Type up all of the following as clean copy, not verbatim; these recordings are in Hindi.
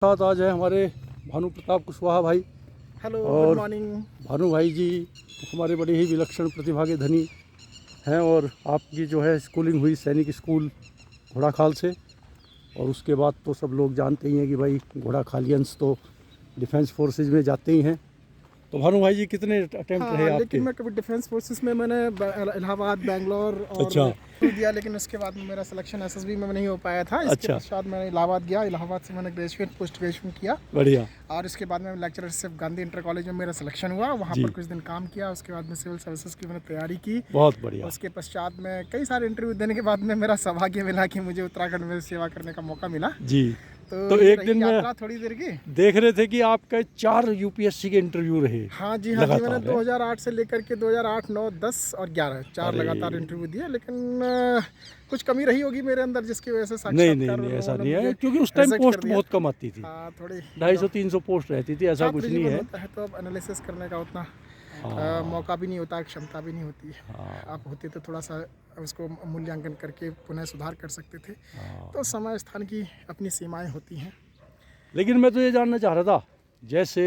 साथ आज है हमारे भानु प्रताप कुशवाहा भाई। हेलो, और गुड मॉर्निंग। भानु भाई जी हमारे बड़े ही विलक्षण प्रतिभा के धनी हैं और आपकी जो है स्कूलिंग हुई सैनिक स्कूल घोड़ाखाल से, और उसके बाद तो सब लोग जानते ही हैं कि भाई घोड़ाखालियंस तो डिफेंस फोर्सेज में जाते ही हैं। तो भानु भाई जी कितने अटेम्प्ट रहे आपके? लेकिन मैं कभी डिफेंस फोर्सेस में मैंने इलाहाबाद, बैंगलोर और अच्छा। दिया, लेकिन उसके बाद में मेरा सिलेक्शन एसएसबी में नहीं हो पाया था। इसके अच्छा। पश्चात मैंने इलाहाबाद गया, इलाहाबाद से मैंने ग्रेजुएट पोस्ट ग्रेजुएशन किया बढ़िया। और इसके बाद में लेक्चरशिप गांधी इंटर कॉलेज में मेरा सिलेक्शन हुआ, वहाँ पर कुछ दिन काम किया। उसके बाद में सिविल सर्विसेज की मैंने तैयारी की। बहुत बढ़िया। उसके पश्चात में कई सारे इंटरव्यू देने के बाद में मेरा सौभाग्य मिला कि मुझे उत्तराखंड में सेवा करने का मौका मिला। जी। तो ये एक रही दिन में यात्रा थोड़ी देर की। देख रहे थे कि आपके 4 यूपीएससी के इंटरव्यू रहे। हाँ जी, मैंने लगातार है। 2008 से लेकर के 2008, 9, 10 और 11 4 अरे। लगातार इंटरव्यू दिए, लेकिन कुछ कमी रही होगी मेरे अंदर जिसकी वजह से नहीं साक्षात्कार नहीं, ऐसा उन्होंने नहीं है, मुझे क्योंकि उस टाइम reject पोस्ट कर दिया। बहुत कम आती थी। हाँ, थोड़ी 250-300 पोस्ट रहती थी, ऐसा कुछ छात्र नहीं जीवन है। होता है तो अब एनालिसिस करने का उतना मौका भी नहीं होता, क्षमता भी नहीं होती है। आप होते तो थोड़ा सा उसको मूल्यांकन करके पुनः सुधार कर सकते थे। तो समय स्थान की अपनी सीमाएं होती हैं। लेकिन मैं तो ये जानना चाह रहा था, जैसे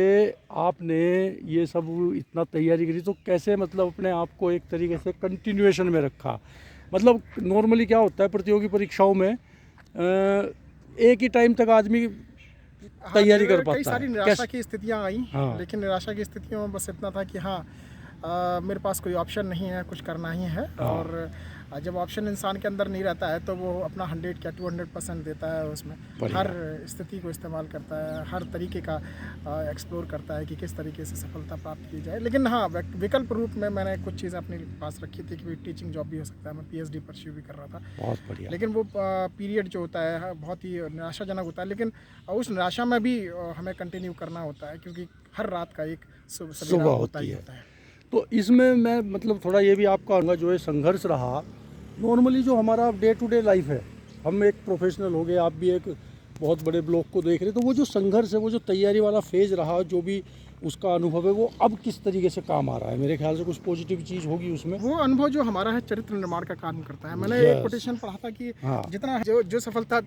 आपने ये सब इतना तैयारी करी तो कैसे मतलब अपने आप को एक तरीके से कंटिन्यूएशन में रखा? मतलब नॉर्मली क्या होता है प्रतियोगी परीक्षाओं में एक ही टाइम तक आदमी तैयारी कर पाता है। कई सारी निराशा कैसे? की स्थितियां आई। हाँ। लेकिन निराशा की स्थितियों में बस इतना था कि हाँ, मेरे पास कोई ऑप्शन नहीं है, कुछ करना ही है। और जब ऑप्शन इंसान के अंदर नहीं रहता है तो वो अपना 100 या 200% देता है उसमें। बढ़िया। हर स्थिति को इस्तेमाल करता है, हर तरीके का एक्सप्लोर करता है कि किस तरीके से सफलता प्राप्त की जाए। लेकिन हाँ, विकल्प रूप में मैंने कुछ चीज़ें अपने पास रखी थी कि टीचिंग जॉब भी हो सकता है। मैं PhD परस्यू भी कर रहा था। बहुत बढ़िया। लेकिन वो पीरियड जो होता है बहुत ही निराशाजनक होता है, लेकिन उस निराशा में भी हमें कंटिन्यू करना होता है, क्योंकि हर रात का एक सुबह होता ही होती होता है। तो इसमें मैं मतलब थोड़ा ये भी आपका कहूँगा, जो है संघर्ष रहा नॉर्मली जो हमारा डे टू डे लाइफ है, हम एक प्रोफेशनल हो गए, आप भी एक बहुत बड़े ब्लॉक को देख रहे, तो वो जो संघर्ष है, वो जो तैयारी वाला फेज रहा, जो भी उसका अनुभव है, वो अब किस तरीके से काम आ रहा है? मेरे ख्याल से कुछ पॉजिटिव चीज़ होगी उसमें। वो अनुभव जो हमारा है चरित्र निर्माण का काम करता है। मैंने एक कोटेशन पढ़ा था कि जितना जो सफलता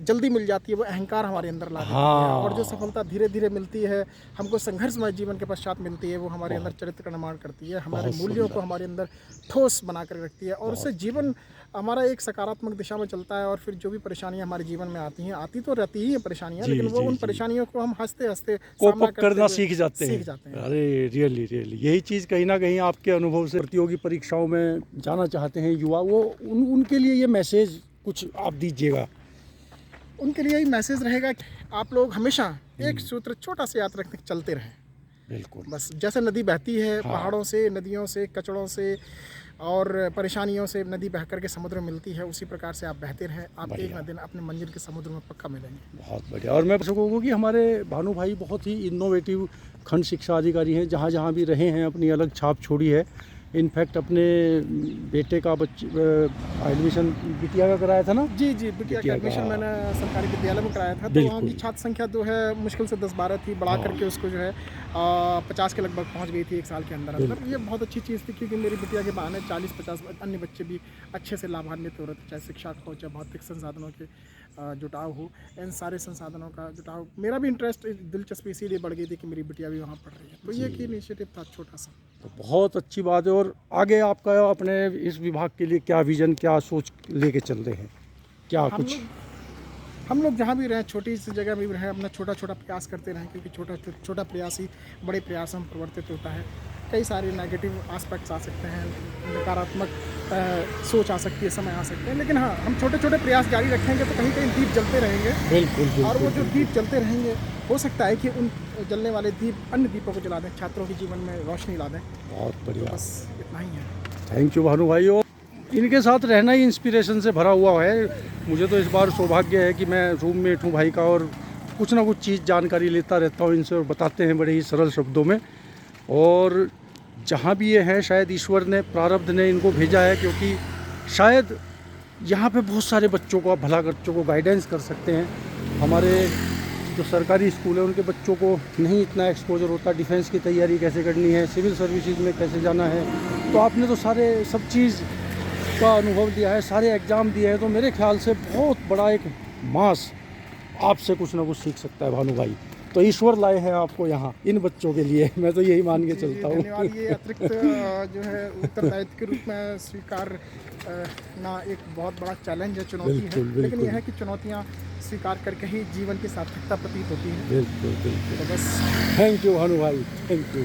जल्दी मिल जाती है वो अहंकार हमारे अंदर ला देती है, और जो सफलता धीरे धीरे मिलती है, हमको संघर्षमय जीवन के पश्चात मिलती है, वो हमारे अंदर चरित्र का निर्माण करती है, हमारे मूल्यों को हमारे अंदर ठोस बना कर रखती है, और उससे जीवन हमारा एक सकारात्मक दिशा में चलता है। और फिर जो भी परेशानियां हमारे जीवन में आती हैं, आती तो रहती ही है परेशानियां, लेकिन वो उन परेशानियों को हम हंसते हंसते कोप अप करना सीख जाते हैं। हैं। अरे रियली यही चीज़ कहीं ना कहीं आपके अनुभव से प्रतियोगी परीक्षाओं में जाना चाहते हैं युवा, वो उनके लिए ये मैसेज कुछ आप दीजिएगा। उनके लिए ही मैसेज रहेगा कि आप लोग हमेशा एक सूत्र छोटा सा याद रखते चलते रहें। बिल्कुल। बस जैसे नदी बहती है, पहाड़ों से, नदियों से, कचड़ों से और परेशानियों से नदी बह करके समुद्र में मिलती है, उसी प्रकार से आप बहते रहें, आप एक न दिन अपने मंजिल के समुद्र में पक्का मिलेंगे। बहुत बढ़िया। और मैं कहूँगा कि हमारे भानु भाई बहुत ही इनोवेटिव खंड शिक्षा अधिकारी हैं, जहाँ जहाँ भी रहे हैं अपनी अलग छाप छोड़ी है। इनफैक्ट अपने बेटे का एडमिशन बिटिया का कराया था ना? जी, बिटिया का एडमिशन मैंने सरकारी विद्यालय में कराया था, तो वहाँ की छात्र संख्या जो है मुश्किल से 10-12 थी, बढ़ा करके उसको जो है 50 के लगभग पहुँच गई थी 1 साल के अंदर। ये बहुत अच्छी चीज़ थी, क्योंकि मेरी बिटिया के बहाने 40-50 अन्य बच्चे भी अच्छे से लाभान्वित हो रहे थे, चाहे शिक्षा का हो, चाहे भौतिक संसाधनों के जुटाव हो। इन सारे संसाधनों का जुटाव, मेरा भी इंटरेस्ट, दिलचस्पी इसीलिए बढ़ गई थी कि मेरी बिटिया भी वहाँ पढ़ रही है, तो ये एक इनिशिएटिव था छोटा सा। तो बहुत अच्छी बात है। और आगे आपका अपने इस विभाग के लिए क्या विजन, क्या सोच लेके चल रहे हैं? क्या कुछ हम लोग जहाँ भी रहें, छोटी सी जगह में भी रहें, अपना छोटा छोटा प्रयास करते रहें, क्योंकि छोटा प्रयास ही बड़े प्रयास में परिवर्तित होता है। कई सारे नेगेटिव एस्पेक्ट्स आ सकते हैं, नकारात्मक सोच आ सकती है, समय आ सकते हैं, लेकिन हाँ, हम छोटे छोटे प्रयास जारी रखेंगे तो कहीं कहीं दीप जलते रहेंगे। बिल्कुल। और वो जो दीप जलते रहेंगे, हो सकता है कि उन जलने वाले दीप अन्य दीपों को जला दें, छात्रों के जीवन में रोशनी ला दें। बहुत बढ़िया। बस इतना ही है। थैंक यू भानु भाई। और इनके साथ रहना ही इंस्पिरेशन से भरा हुआ है। मुझे तो इस बार सौभाग्य है कि मैं रूममेट हूँ भाई का, और कुछ ना कुछ चीज़ जानकारी लेता रहता हूँ इनसे, और बताते हैं बड़े ही सरल शब्दों में। और जहाँ भी ये हैं, शायद ईश्वर ने, प्रारब्ध ने इनको भेजा है, क्योंकि शायद यहाँ पे बहुत सारे बच्चों को, भला बच्चों को गाइडेंस कर सकते हैं। हमारे जो सरकारी स्कूल है उनके बच्चों को नहीं इतना एक्सपोजर होता, डिफेंस की तैयारी कैसे करनी है, सिविल सर्विसेज में कैसे जाना है। तो आपने तो सब चीज़ का अनुभव दिया है, सारे एग्ज़ाम दिए हैं, तो मेरे ख्याल से बहुत बड़ा एक मास आपसे कुछ ना कुछ सीख सकता है भानु भाई। तो ईश्वर लाए हैं आपको यहाँ इन बच्चों के लिए, मैं तो यही मान के जी, चलता हूँ। धन्यवाद। ये अतिरिक्त जो है उत्तरदायित्व के रूप में स्वीकार ना एक बहुत बड़ा चैलेंज है, चुनौती बिल्कुल, है, लेकिन बिल्कुल। यह है कि चुनौतियाँ स्वीकार करके ही जीवन की सार्थकता प्रतीत होती है। बिल्कुल बिल्कुल। तो बस थैंक यू भानु भाई, थैंक यू।